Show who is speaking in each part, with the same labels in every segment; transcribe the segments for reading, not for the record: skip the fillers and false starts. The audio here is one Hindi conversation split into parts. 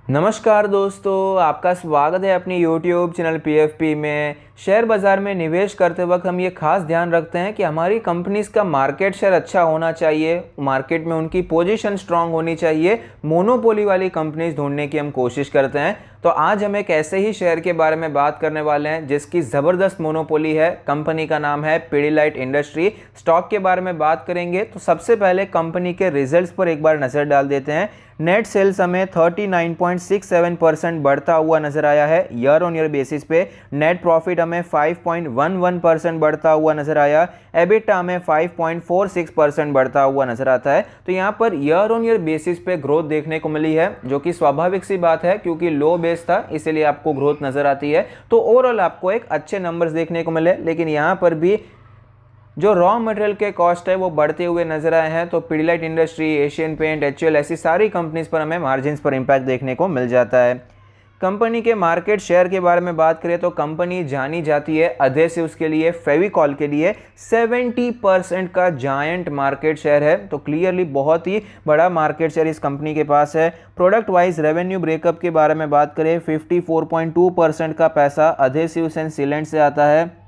Speaker 1: नमस्कार दोस्तों, आपका स्वागत है अपनी YouTube चैनल PFP में। शेयर बाज़ार में निवेश करते वक्त हम ये खास ध्यान रखते हैं कि हमारी कंपनीज़ का मार्केट शेयर अच्छा होना चाहिए, मार्केट में उनकी पोजीशन स्ट्रांग होनी चाहिए। मोनोपोली वाली कंपनीज़ ढूंढने की हम कोशिश करते हैं। तो आज हम एक ऐसे ही शेयर के बारे में बात करने वाले हैं जिसकी ज़बरदस्त मोनोपोली है। कंपनी का नाम है पिडिलाइट इंडस्ट्री। स्टॉक के बारे में बात करेंगे तो सबसे पहले कंपनी के रिजल्ट्स पर एक बार नज़र डाल देते हैं। नेट सेल्स हमें 39.67% बढ़ता हुआ नजर आया है ईयर ऑन ईयर बेसिस पे। नेट प्रॉफिट हमें 5.11% बढ़ता हुआ नजर आया। एबिटा हमें 5.46% बढ़ता हुआ नजर आता है। तो यहाँ per year on year basis पे ग्रोथ देखने को मिली है, जो कि स्वाभाविक सी बात है क्योंकि लो बेस था, इसीलिए आपको ग्रोथ नजर आती है। तो ओवरऑल आपको एक अच्छे नंबर्स देखने को मिले, लेकिन यहाँ पर भी जो रॉ मटेरियल के कॉस्ट है वो बढ़ते हुए नजर आए हैं। तो पिडिलाइट इंडस्ट्री, एशियन पेंट, HUL ऐसी सारी कंपनीज पर हमें मार्जिन्स पर इंपैक्ट देखने को मिल जाता है। कंपनी के मार्केट शेयर के बारे में बात करें तो कंपनी जानी जाती है अधेसिव्स के लिए, फेविकॉल के लिए। 70% का जायंट मार्केट शेयर है, तो क्लियरली बहुत ही बड़ा मार्केट शेयर इस कंपनी के पास है। प्रोडक्ट वाइज रेवेन्यू ब्रेकअप के बारे में बात करें, 54.2% का पैसा अधेसिव्स एंड सीलेंट से आता है।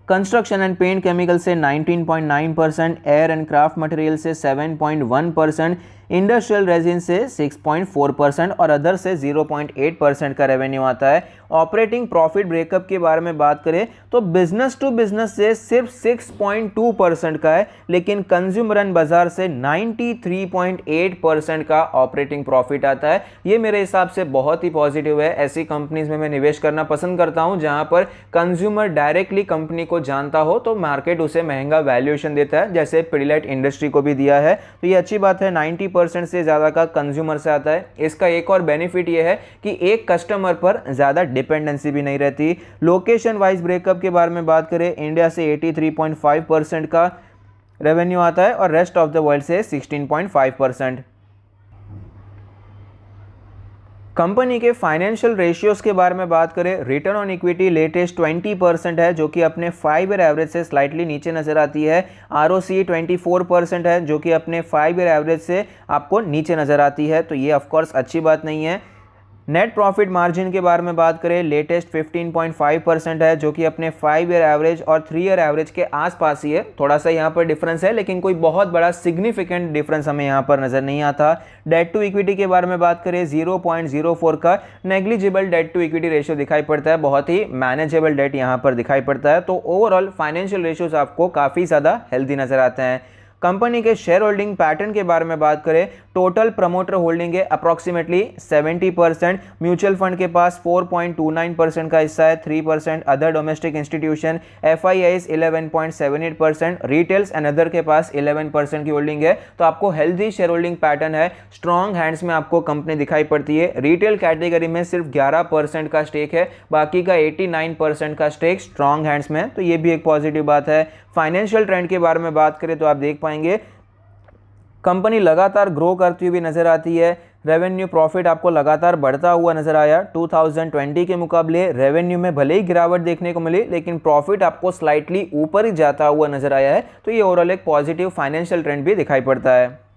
Speaker 1: कंस्ट्रक्शन एंड पेंट केमिकल से 19.9%, एयर एंड क्राफ्ट मटेरियल से 7.1%, इंडस्ट्रियल रेजिन से 6.4% और अदर से 0.8% का रेवेन्यू आता है। ऑपरेटिंग प्रॉफिट ब्रेकअप के बारे में बात करें तो बिजनेस टू बिजनेस से सिर्फ 6.2% का है, लेकिन कंज्यूमर एंड बाजार से 93.8% का ऑपरेटिंग प्रॉफिट आता है। ये मेरे हिसाब से बहुत ही पॉजिटिव है। ऐसी कंपनीज में मैं निवेश करना पसंद करता हूं जहां पर कंज्यूमर डायरेक्टली कंपनी को जानता हो, तो मार्केट उसे महंगा वैल्यूएशन देता है, जैसे पिडिलाइट इंडस्ट्री को भी दिया है। तो ये अच्छी बात है। 90% से ज़्यादा का कंज्यूमर से आता है। इसका एक और बेनिफिट ये है कि एक कस्टमर पर ज़्यादा डिपेंडेंसी भी नहीं रहती। लोकेशन वाइज ब्रेकअप के बारे में बात करें, इंडिया से 83.5% का रेवेन्यू आता है और रेस्ट ऑफ द वर्ल्ड से 16.5%। कंपनी के फाइनेंशियल रेशियोज के बारे में बात करें, रिटर्न ऑन इक्विटी लेटेस्ट 20% है, जो कि अपने 5 ईयर एवरेज से स्लाइटली नीचे नजर आती है। ROCE 24% है, जो कि अपने 5 ईयर एवरेज से आपको नीचे नजर आती है। तो ये ऑफकोर्स अच्छी बात नहीं है। नेट प्रॉफिट मार्जिन के बारे में बात करें, लेटेस्ट 15.5% है, जो कि अपने 5 ईयर एवरेज और 3 ईयर एवरेज के आसपास ही है। थोड़ा सा यहाँ पर डिफरेंस है, लेकिन कोई बहुत बड़ा सिग्निफिकेंट डिफरेंस हमें यहाँ पर नजर नहीं आता। डेट टू इक्विटी के बारे में बात करें, 0.04 का negligible debt to equity ratio दिखाई पड़ता है। बहुत ही मैनेजेबल डेट यहाँ पर दिखाई पड़ता है। तो ओवरऑल फाइनेंशियल रेशियोज आपको काफ़ी ज़्यादा हेल्दी नजर आते हैं। कंपनी के शेयर होल्डिंग पैटर्न के बारे में बात करें, टोटल प्रमोटर होल्डिंग है अप्रॉक्सीमेटली 70%। म्यूचुअल फंड के पास 4.29% का हिस्सा है, 3% other domestic institution, FIIs 11.78%, retails and other के पास 11% की होल्डिंग है। तो आपको हेल्दी शेयर होल्डिंग पैटर्न है। स्ट्रॉन्ग हैंड्स में आपको कंपनी दिखाई पड़ती है। रिटेल कैटेगरी में सिर्फ 11% का स्टेक है, बाकी का 89% का स्टेक स्ट्रॉन्ग हैंड्स में है। तो ये भी एक पॉजिटिव बात है। फाइनेंशियल ट्रेंड के बारे में बात करें तो आप देख पाएंगे कंपनी लगातार ग्रो करती हुई नजर आती है। रेवेन्यू प्रॉफिट आपको लगातार बढ़ता हुआ नजर आया। 2020 के मुकाबले रेवेन्यू में भले ही गिरावट देखने को मिली, लेकिन प्रॉफिट आपको स्लाइटली ऊपर ही जाता हुआ नजर आया है। तो ये ओवरऑल एक पॉजिटिव फाइनेंशियल ट्रेंड भी दिखाई पड़ता है।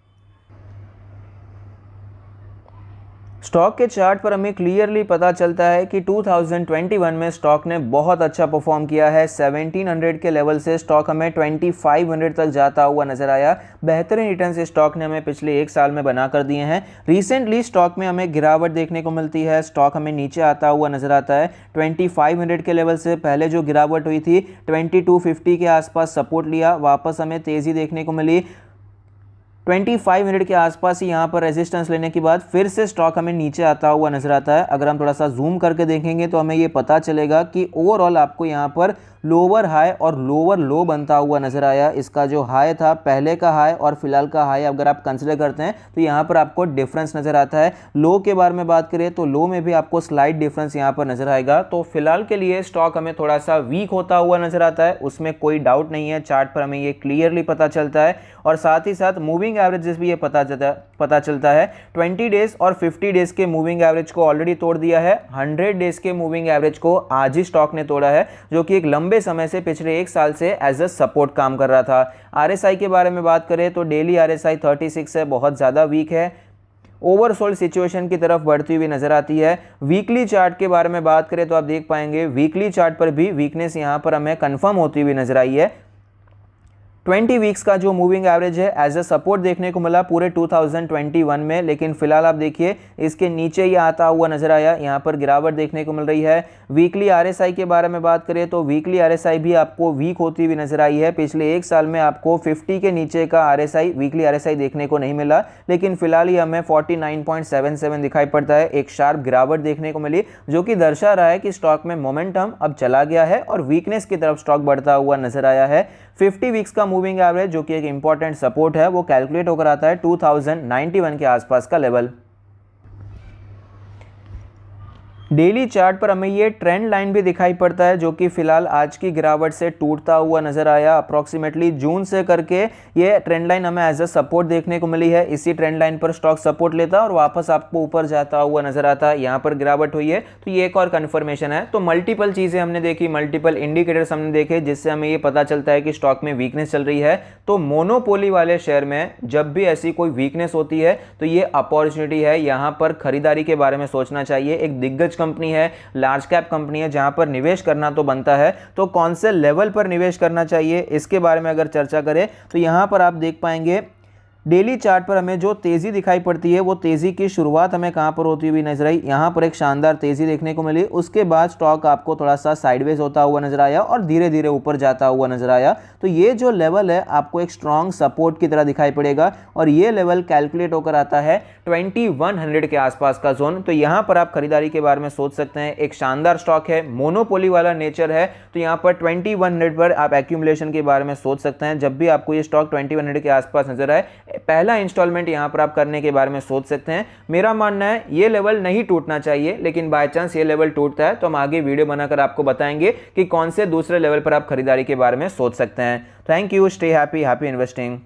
Speaker 1: स्टॉक के चार्ट पर हमें क्लियरली पता चलता है कि 2021 में स्टॉक ने बहुत अच्छा परफॉर्म किया है। 1700 के लेवल से स्टॉक हमें 2500 तक जाता हुआ नजर आया। बेहतरीन रिटर्न से स्टॉक ने हमें पिछले एक साल में बना कर दिए हैं। रिसेंटली स्टॉक में हमें गिरावट देखने को मिलती है। स्टॉक हमें नीचे आता हुआ नजर आता है 2500 के लेवल से। पहले जो गिरावट हुई थी 2250 के आसपास सपोर्ट लिया, वापस हमें तेज़ी देखने को मिली। 2500 के आसपास ही यहाँ पर रेजिस्टेंस लेने के बाद फिर से स्टॉक हमें नीचे आता हुआ नजर आता है। अगर हम थोड़ा सा जूम करके देखेंगे तो हमें ये पता चलेगा कि ओवरऑल आपको यहाँ पर लोअर हाई और लोअर लो बनता हुआ नजर आया। इसका जो हाई था, पहले का हाई और फिलहाल का हाई अगर आप कंसिडर करते हैं तो यहाँ पर आपको डिफरेंस नजर आता है। लो के बारे में बात करें तो लो में भी आपको स्लाइट डिफरेंस यहाँ पर नजर आएगा। तो फिलहाल के लिए स्टॉक हमें थोड़ा सा वीक होता हुआ नजर आता है, उसमें कोई डाउट नहीं है। चार्ट पर हमें ये क्लियरली पता चलता है और साथ ही साथ मूविंग एवरेजेस भी ये पता चलता है। 20 डेज और 50 डेज के मूविंग एवरेज को ऑलरेडी तोड़ दिया है। 100 डेज के मूविंग एवरेज को आज ही स्टॉक ने तोड़ा है, जो कि एक लंबे समय से, पिछले एक साल से एज अ सपोर्ट काम कर रहा था। RSI के बारे में बात करें तो डेली RSI 36 है, बहुत ज़्यादा वीक है। ओवरसोल्ड सिचुएशन की तरफ बढ़ती हुई नजर आती है। वीकली चार्ट के बारे में बात करें तो आप देख पाएंगे वीकली चार्ट पर भी वीकनेस यहां पर हमें कंफर्म होती हुई नजर आई है। 20 वीक्स का जो मूविंग एवरेज है एज अ सपोर्ट देखने को मिला पूरे 2021 में, लेकिन फिलहाल आप देखिए इसके नीचे ये आता हुआ नजर आया, यहाँ पर गिरावट देखने को मिल रही है। वीकली आरएसआई के बारे में बात करें तो वीकली आरएसआई भी आपको वीक होती हुई नजर आई है। पिछले एक साल में आपको 50 के नीचे का आरएसआई वीकली आरएसआई देखने को नहीं मिला, लेकिन फिलहाल ही हमें 49.77 दिखाई पड़ता है। एक शार्प गिरावट देखने को मिली जो कि दर्शा रहा है कि स्टॉक में मोमेंटम अब चला गया है और वीकनेस की तरफ स्टॉक बढ़ता हुआ नजर आया है। 50 वीक्स का मूविंग एवरेज जो कि एक इंपॉर्टेंट सपोर्ट है वो कैलकुलेट होकर आता है 2091 के आसपास का लेवल। डेली चार्ट पर हमें ये ट्रेंड लाइन भी दिखाई पड़ता है जो कि फिलहाल आज की गिरावट से टूटता हुआ नजर आया। अप्रॉक्सीमेटली जून से करके ये ट्रेंड लाइन हमें एज अ सपोर्ट देखने को मिली है। इसी ट्रेंड लाइन पर स्टॉक सपोर्ट लेता और वापस आपको ऊपर जाता हुआ नजर आता है। यहाँ पर गिरावट हुई है तो ये एक और कन्फर्मेशन है। तो मल्टीपल चीजें हमने देखी, मल्टीपल इंडिकेटर्स हमने देखे जिससे हमें ये पता चलता है कि स्टॉक में वीकनेस चल रही है। तो मोनोपोली वाले शेयर में जब भी ऐसी कोई वीकनेस होती है तो ये अपॉर्चुनिटी है, यहाँ पर खरीदारी के बारे में सोचना चाहिए। एक दिग्गज कंपनी है, लार्ज कैप कंपनी है जहां पर निवेश करना तो बनता है, तो कौन से लेवल पर निवेश करना चाहिए इसके बारे में अगर चर्चा करें तो यहां पर आप देख पाएंगे डेली चार्ट पर हमें जो तेजी दिखाई पड़ती है वो तेजी की शुरुआत हमें कहां पर होती हुई नजर आई। यहां पर एक शानदार तेजी देखने को मिली, उसके बाद स्टॉक आपको थोड़ा सा साइडवेज होता हुआ नजर आया और धीरे धीरे ऊपर जाता हुआ नजर आया। तो ये जो लेवल है आपको एक स्ट्रॉन्ग सपोर्ट की तरह दिखाई पड़ेगा और ये लेवल कैलकुलेट होकर आता है 2100 के आसपास का जोन। तो यहां पर आप खरीदारी के बारे में सोच सकते हैं। एक शानदार स्टॉक है, मोनोपोली वाला नेचर है, तो यहां पर 2100 पर आप एक्यूमुलेशन के बारे में सोच सकते हैं। जब भी आपको ये स्टॉक 2100 के आसपास नजर आए पहला इंस्टॉलमेंट यहां पर आप करने के बारे में सोच सकते हैं। मेरा मानना है ये लेवल नहीं टूटना चाहिए, लेकिन बाय चांस ये लेवल टूटता है तो हम आगे वीडियो बनाकर आपको बताएंगे कि कौन से दूसरे लेवल पर आप खरीदारी के बारे में सोच सकते हैं। Thank you, stay happy, happy investing.